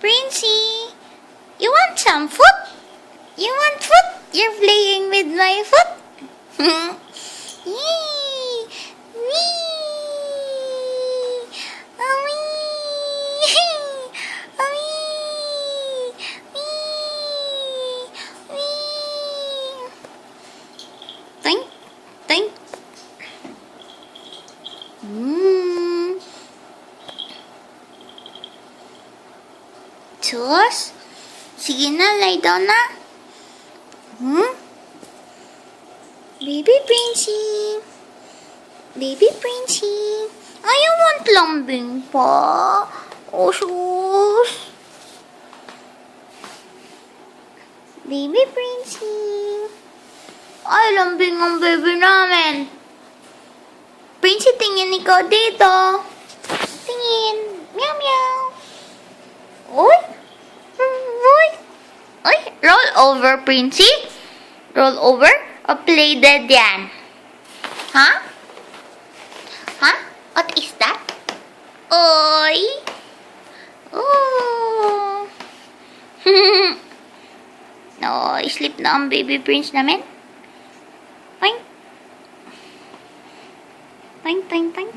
Princey, you want some food? You want food? You're playing with my foot? Yee! Wee! Oh, wee! Oh, wee! Wee! Wee! Toink! Toink! Sus? Sige na, lay down na. Baby Princey. Baby Princey. I want lambing pa. Oh, sus. Baby Princey. Ay, lambing ang baby namin. Princey, tingin ikaw dito. Tingin. Meow, meow. Uy. Uy. Uy. Roll over, Princey. Roll over. O play dead yan? Huh? Huh? What is that? Oy! Oh! No, sleep na ang baby prince namin. Toink! Toink, toink, toink.